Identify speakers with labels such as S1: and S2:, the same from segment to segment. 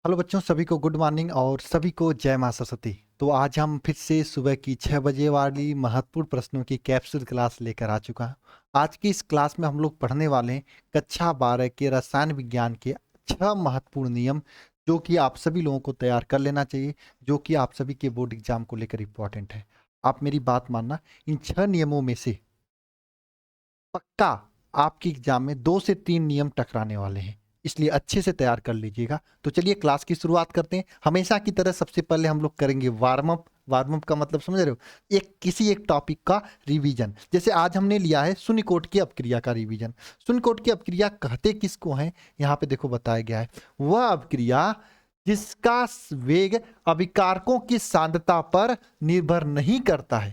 S1: Hello बच्चों, सभी को गुड मॉर्निंग और सभी को जय मां सरस्वती। तो आज हम फिर से सुबह की 6 बजे वाली महत्वपूर्ण प्रश्नों की कैप्सूल क्लास लेकर आ चुका हूँ। आज की इस क्लास में हम लोग पढ़ने वाले हैं कक्षा 12 के रसायन विज्ञान के 6 महत्वपूर्ण नियम, जो कि आप सभी लोगों को तैयार कर लेना चाहिए, जो कि आप सभी के बोर्ड एग्जाम को लेकर इंपॉर्टेंट है। आप मेरी बात मानना, इन 6 नियमों में से पक्का आपके एग्जाम में 2 से 3 नियम टकराने वाले हैं, इसलिए अच्छे से तैयार कर लीजिएगा। तो चलिए क्लास की शुरुआत करते हैं। हमेशा की तरह सबसे पहले हम लोग करेंगे वार्म अप। वार्म अप का मतलब समझ रहे हो, किसी एक टॉपिक का रिवीजन। जैसे आज हमने लिया है शून्यकोट की अपक्रिया का रिवीजन। शून्यकोट की अपक्रिया कहते किसको हैं, यहाँ पे देखो बताया गया है। वह अपक्रिया जिसका वेग अभिकारकों की सांद्रता पर निर्भर नहीं करता है,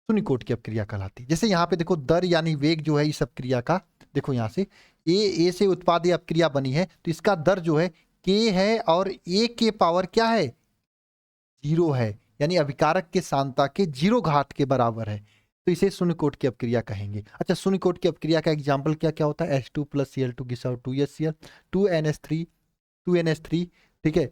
S1: शून्यकोट की अपक्रिया कहलाती है। जैसे यहाँ पे देखो दर यानी वेग जो है इस अपक्रिया का, देखो यहाँ से ए से उत्पाद अपक्रिया बनी है तो इसका दर जो है के है और ए के पावर क्या है, 0 है, यानी अभिकारक के सांद्रता के 0 घात के बराबर है, तो इसे शून्यकोट की अपक्रिया कहेंगे। अच्छा, शून्यकोट की अपक्रिया का एग्जाम्पल क्या क्या होता है, H2 plus Cl2 gives out 2HCl, 2NH3, ठीक है,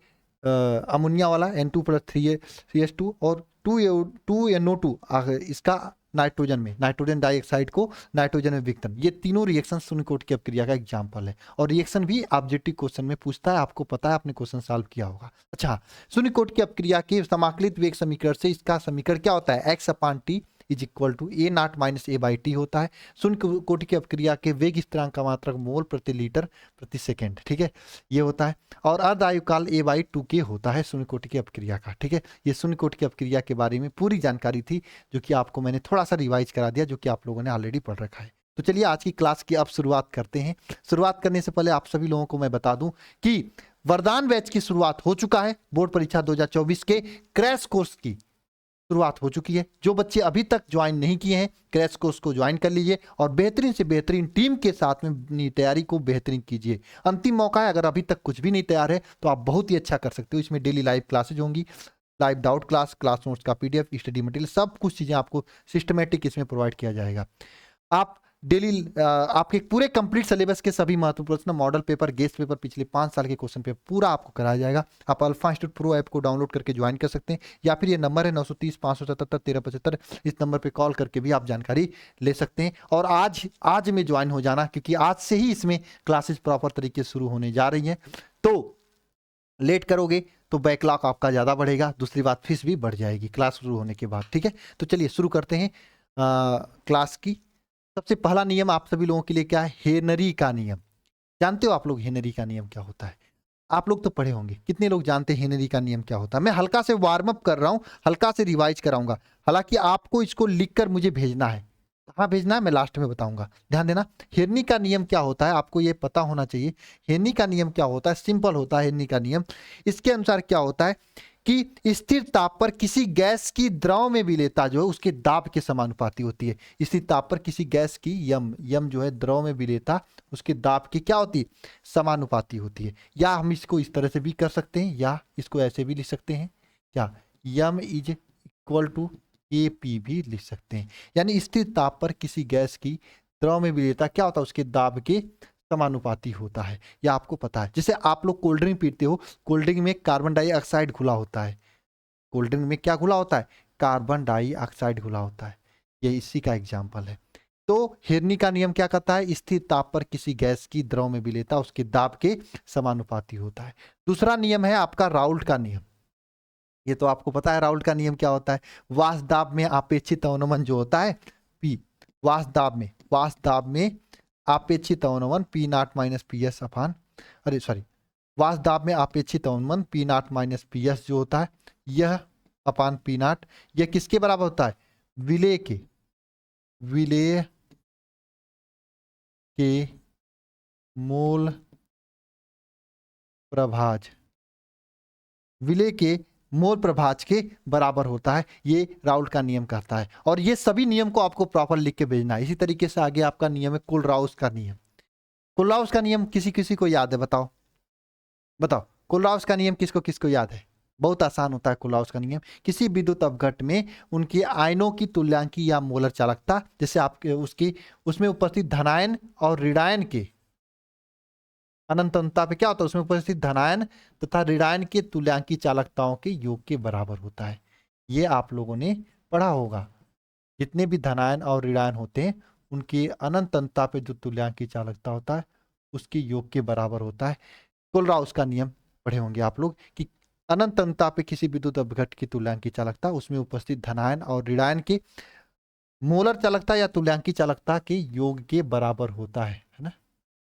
S1: अमोनिया वाला N2 प्लस 3CH2 और 2NO2 इसका नाइट्रोजन में, नाइट्रोजन डाइऑक्साइड को नाइट्रोजन में विघटन। ये तीनों रिएक्शन शून्यकोट की अपक्रिया का एग्जाम्पल है, और रिएक्शन भी ऑब्जेक्टिव क्वेश्चन में पूछता है, आपको पता है, आपने क्वेश्चन सॉल्व किया होगा। अच्छा, शून्यकोट की अपक्रिया के समाकलित वेग समीकरण से इसका समीकरण क्या होता है, x/t is equal to A0 minus A/t होता है। शून्यकोटि की अपक्रिया के वेग स्थिरांक का मात्रक मोल प्रति लीटर प्रति सेकेंड, ठीक है, ये होता है। और अर्ध आयुकाल A/2k होता है शून्यकोटि की अपक्रिया का, ठीक है। ये शून्यकोटि की अपक्रिया के बारे में पूरी जानकारी थी, जो कि आपको मैंने थोड़ा सा रिवाइज करा दिया, जो कि आप लोगों ने ऑलरेडी पढ़ रखा है। तो चलिए आज की क्लास की अब शुरुआत करते हैं। शुरुआत करने से पहले आप सभी लोगों को मैं बता दूं कि वरदान बैच की शुरुआत हो चुका है। बोर्ड परीक्षा 2024 के क्रैश कोर्स की शुरुआत हो चुकी है। जो बच्चे अभी तक ज्वाइन नहीं किए हैं, क्रैश कोर्स को ज्वाइन कर लीजिए और बेहतरीन से बेहतरीन टीम के साथ में अपनी तैयारी को बेहतरीन कीजिए। अंतिम मौका है, अगर अभी तक कुछ भी नहीं तैयार है तो आप बहुत ही अच्छा कर सकते हो। इसमें डेली लाइव क्लासेज होंगी, live doubt class, class notes का PDF, स्टडी मटेरियल, सब कुछ चीज़ें आपको सिस्टमेटिक इसमें प्रोवाइड किया जाएगा। आप डेली आपके पूरे कंप्लीट सिलेबस के सभी महत्वपूर्ण प्रश्न, मॉडल पेपर, गेस्ट पेपर, पिछले 5 साल के क्वेश्चन पेपर पूरा आपको कराया जाएगा। आप अल्फा इंस्टीट्यूट प्रो ऐप को डाउनलोड करके ज्वाइन कर सकते हैं, या फिर ये नंबर है 930 577 1375, इस नंबर पे कॉल करके भी आप जानकारी ले सकते हैं। और आज में ज्वाइन हो जाना, क्योंकि आज से ही इसमें क्लासेस प्रॉपर तरीके से शुरू होने जा रही हैं। तो लेट करोगे तो बैकलॉग आपका ज़्यादा बढ़ेगा, दूसरी बात फीस भी बढ़ जाएगी क्लास शुरू होने के बाद, ठीक है। तो चलिए शुरू करते हैं क्लास की। सबसे पहला नियम आप सभी लोगों के लिए क्या है, हेनरी का नियम। जानते हो आप लोग हेनरी का नियम क्या होता है? आप लोग तो पढ़े होंगे, कितने लोग जानते हैं हेनरी का नियम क्या होता है? मैं हल्का से वार्म अप कर रहा हूं, हल्का से रिवाइज कराऊंगा। हालांकि आपको इसको लिखकर मुझे भेजना है, कहाँ भेजना है मैं लास्ट में बताऊंगा, ध्यान देना। हेनरी का नियम क्या होता है आपको ये पता होना चाहिए। हेनरी का नियम क्या होता है, सिंपल होता है हेनरी का नियम। इसके अनुसार क्या होता है कि स्थिर ताप पर किसी गैस की द्रव में विलेयता जो है उसके दाब के समानुपाती होती है। स्थिर ताप पर किसी गैस की यम जो है द्रव में विलेयता उसके दाब की क्या होती है, समानुपाती होती है। या हम इसको इस तरह से भी कर सकते हैं, या इसको ऐसे भी लिख सकते हैं, क्या यम इज इक्वल टू KP भी लिख सकते हैं। यानी स्थिर ताप पर किसी गैस की द्रव में विलेयता क्या होता है, उसके दाब के समानुपाती होता है। यह आपको पता है। जैसे आप लोग कोल्ड ड्रिंक पीते हो, कोल्ड ड्रिंक में कार्बन डाइऑक्साइड घुला होता है। कोल्ड ड्रिंक में क्या घुला होता है, कार्बन डाइऑक्साइड घुला होता है। ये इसी का एग्जाम्पल है। तो हेनरी का नियम क्या कहता है, स्थिर ताप पर किसी गैस की द्रव में विलेयता उसके दाब के समानुपाती होता है। दूसरा नियम है आपका राउल्ट का नियम। ये तो आपको पता है राउल्ट का नियम क्या होता है। वाष्प दाब में अपेक्षित अवनमन जो होता है P, वाष्प दाब में अपेक्षित अवनमन P0 माइनस PS अपान, अरे सॉरी, वाष्प दाब में अपेक्षित अवनमन P0 माइनस PS जो होता है, यह अपान P0, यह किसके बराबर होता है, विलेय के मोल प्रभाज, विलेय के मोल प्रभाज के बराबर होता है। ये राउल्ट का नियम कहता है। और ये सभी नियम को आपको प्रॉपर लिख के भेजना है। इसी तरीके से आगे आपका नियम है कोलराउस का नियम। कोलराउस का नियम किसी किसी को याद है, बताओ बताओ, कोलराउस का नियम किसको किसको याद है? बहुत आसान होता है कोलराउस का नियम। किसी विद्युत अपघट में उनकी आयनों की तुल्यांकी या मोलर चालकता, जैसे आपके उसकी उसमें उपस्थित धनायन और ऋणायन के अनंत अनंतता पे क्या होता है, उसमें उपस्थित धनायन तथा ऋणायन के तुल्यांकी चालकताओं के योग के बराबर होता है। ये आप लोगों ने पढ़ा होगा, जितने भी धनायन और ऋणायन होते हैं उनकी अनंत अनंतता पे जो तुल्यांकी चालकता होता है उसके योग के बराबर होता है। कोलराउस का नियम पढ़े होंगे आप लोग कि अनंत अनंतता पे किसी विद्युत अपघट की तुल्यांकी चालकता उसमें उपस्थित धनायन और ऋणायन के मोलर चालकता या तुल्यांकी चालकता के योग के बराबर होता है ना,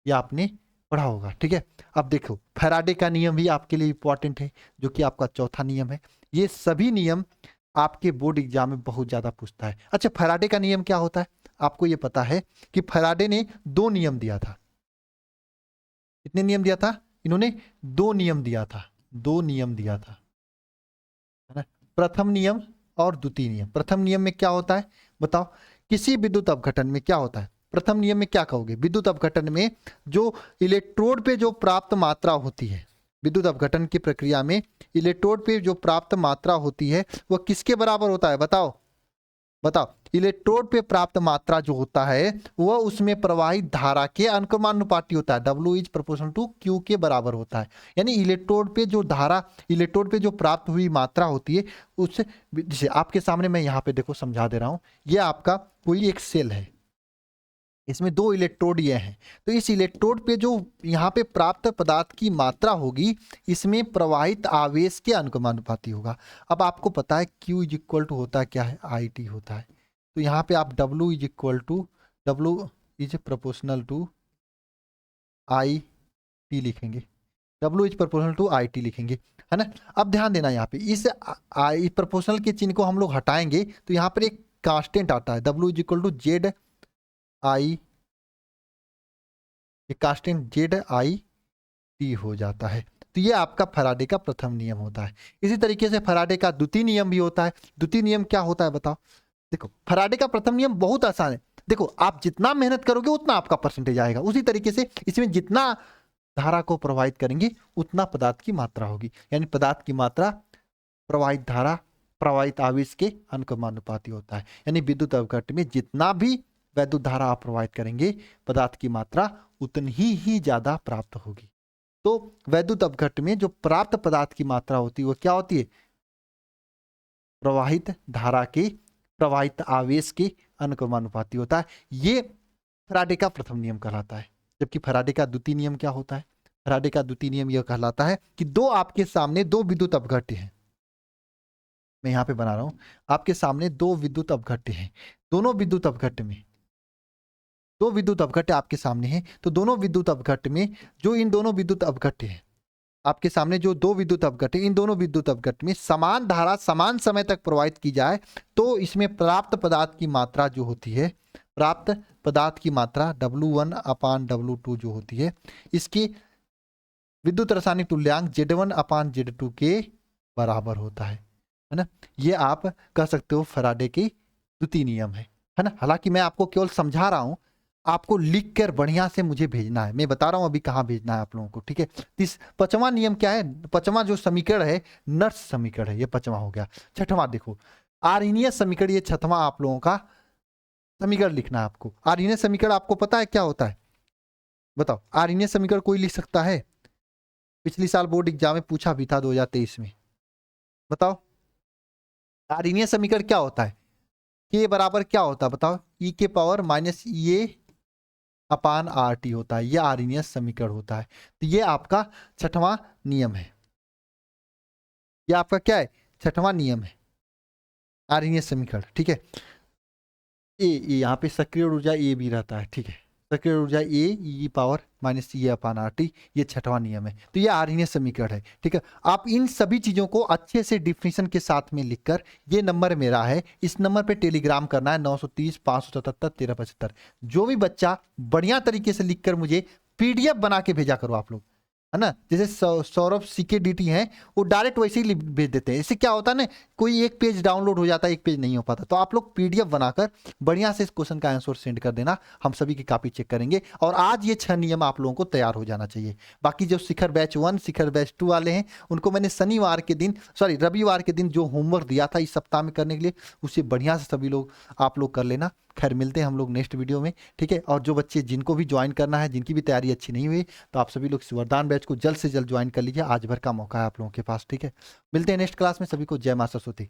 S1: ये आपने पढ़ा होगा। ठीक है, अब देखो फैराडे का नियम भी आपके लिए इंपॉर्टेंट है, जो कि आपका चौथा नियम है। ये सभी नियम आपके बोर्ड एग्जाम में बहुत ज्यादा पूछता है। अच्छा, फैराडे का नियम क्या होता है, आपको ये पता है कि फैराडे ने 2 नियम दिया था। कितने नियम दिया था, इन्होंने 2 नियम दिया था, 2 नियम दिया था, है ना। प्रथम नियम और द्वितीय नियम। प्रथम नियम में क्या होता है बताओ, किसी विद्युत अपघटन में क्या होता है, प्रथम नियम में क्या कहोगे, विद्युत अपघटन में जो इलेक्ट्रोड पे जो प्राप्त मात्रा होती है, विद्युत अपघटन की प्रक्रिया में इलेक्ट्रोड पे जो प्राप्त मात्रा होती है वह किसके बराबर होता है, बताओ बताओ। इलेक्ट्रोड पे प्राप्त मात्रा जो होता है वह उसमें प्रवाहित धारा के अनुक्रमानुपाती होता है, W is proportional to Q के बराबर होता है। यानी इलेक्ट्रोड पे जो धारा, इलेक्ट्रोड पे जो प्राप्त हुई मात्रा होती है उससे, जैसे आपके सामने मैं यहाँ पे देखो समझा दे रहा हूँ, ये आपका कोई एक सेल है, इसमें 2 इलेक्ट्रोड ये हैं, तो इस इलेक्ट्रोड पे जो यहाँ पे प्राप्त पदार्थ की मात्रा होगी इसमें प्रवाहित आवेश के अनुक्रमानुपाती होगा। अब आपको पता है Q इज इक्वल टू होता है क्या है, IT होता है, तो यहाँ पे आप W is equal to W is proportional to IT लिखेंगे, W is proportional to IT लिखेंगे, है ना। अब ध्यान देना यहाँ पे इस प्रोपोर्शनल के चिन्ह को हम लोग हटाएंगे तो यहाँ पर एक कांस्टेंट आता है, W is equal to ZI, constant ZIT हो जाता है। तो ये आपका फैराडे का प्रथम नियम होता है। इसी तरीके से फैराडे का द्वितीय नियम भी होता है। द्वितीय नियम क्या होता है बताओ, देखो फैराडे का प्रथम नियम बहुत आसान है, देखो आप जितना मेहनत करोगे उतना आपका परसेंटेज आएगा, उसी तरीके से इसमें जितना धारा को प्रवाहित करेंगे उतना पदार्थ की मात्रा होगी, यानी पदार्थ की मात्रा प्रवाहित धारा प्रवाहित आवेश के अनुक्रमानुपाती होता है। यानी विद्युत अपघट में जितना भी वैद्युत धारा आप प्रवाहित करेंगे पदार्थ की मात्रा उतनी ही ज्यादा प्राप्त होगी। तो वैद्युत अपघट में जो प्राप्त पदार्थ की मात्रा होती है वो क्या होती है, प्रवाहित धारा के प्रवाहित आवेश के अनुक्रमानुपाती होता है। ये फैराडे का प्रथम नियम कहलाता है। जबकि फैराडे का द्वितीय नियम क्या होता है, फैराडे का द्वितीय नियम यह कहलाता है कि दो आपके सामने 2 विद्युत अपघट्य हैं, मैं यहां पे बना रहा हूं, आपके सामने 2 विद्युत अपघट्य हैं, दोनों विद्युत अपघट्य में 2 विद्युत अपघट्य आपके सामने हैं, तो दोनों विद्युत अपघट्य में जो इन दोनों विद्युत अपघट्य हैं आपके सामने, जो 2 विद्युत अपघट्य, इन दोनों विद्युत अपघट्य में समान धारा समान समय तक प्रवाहित की जाए तो इसमें प्राप्त पदार्थ की मात्रा जो होती है, प्राप्त पदार्थ की मात्रा W1/W2 जो होती है, इसकी विद्युत रासायनिक तुल्यांक Z1/Z2 के बराबर होता है ना। ये आप कह सकते हो फैराडे की द्वितीय नियम है ना। हालांकि मैं आपको केवल समझा रहा हूं, आपको लिख कर बढ़िया से मुझे भेजना है, मैं बता रहा हूं अभी कहाँ भेजना है आप लोगों को, ठीक है। पांचवा नियम क्या है, पांचवा जो समीकरण है नर्स समीकरण है, ये पांचवा हो गया। छठवां देखो आर्हीनीय समीकरण, ये छठवां आप लोगों का समीकरण लिखना है आपको। आर्हीनीय समीकरण आपको पता है क्या होता है, बताओ। आर्हीनीय समीकरण कोई लिख सकता है, पिछली साल बोर्ड एग्जाम में पूछा भी था 2023 में, बताओ आर्हीनीय समीकरण क्या होता है, के बराबर क्या होता है बताओ, ई के पावर माइनस ये अपान आर टी होता है, यह आर्हीनीय समीकरण होता है। तो ये आपका छठवां नियम है, ये आपका क्या है, छठवां नियम है आर्हीनीय समीकरण, ठीक है। ए यहाँ पे सक्रिय ऊर्जा ए भी रहता है, ठीक है, सक्रिय ऊर्जा ए ई पावर माइनस ये अपान आर टी, ये छठवां नियम है। तो ये आर्हीनीय समीकरण है, ठीक है। आप इन सभी चीजों को अच्छे से डिफिनेशन के साथ में लिखकर, ये नंबर मेरा है, इस नंबर पे टेलीग्राम करना है 930 577 1375। जो भी बच्चा बढ़िया तरीके से लिखकर मुझे PDF बना के भेजा करो आप लोग, है ना। जैसे सौरभ CKDT हैं, वो डायरेक्ट वैसे ही भेज देते हैं। इससे क्या होता है ना, कोई एक पेज डाउनलोड हो जाता है, एक पेज नहीं हो पाता। तो आप लोग PDF बनाकर बढ़िया से इस क्वेश्चन का आंसर सेंड कर देना, हम सभी की कॉपी चेक करेंगे। और आज ये 6 नियम आप लोगों को तैयार हो जाना चाहिए। बाकी जो शिखर बैच 1 शिखर बैच 2 वाले हैं उनको मैंने रविवार के दिन जो होमवर्क दिया था इस सप्ताह में करने के लिए, उसे बढ़िया से सभी लोग आप लोग कर लेना, खैर मिलते हैं हम लोग नेक्स्ट वीडियो में, ठीक है। और जो बच्चे जिनको भी ज्वाइन करना है, जिनकी भी तैयारी अच्छी नहीं हुई, तो आप सभी लोग इस वरदान बैच को जल्द से जल्द ज्वाइन कर लीजिए, आज भर का मौका है आप लोगों के पास, ठीक है। मिलते हैं नेक्स्ट क्लास में, सभी को जय मां सरस्वती।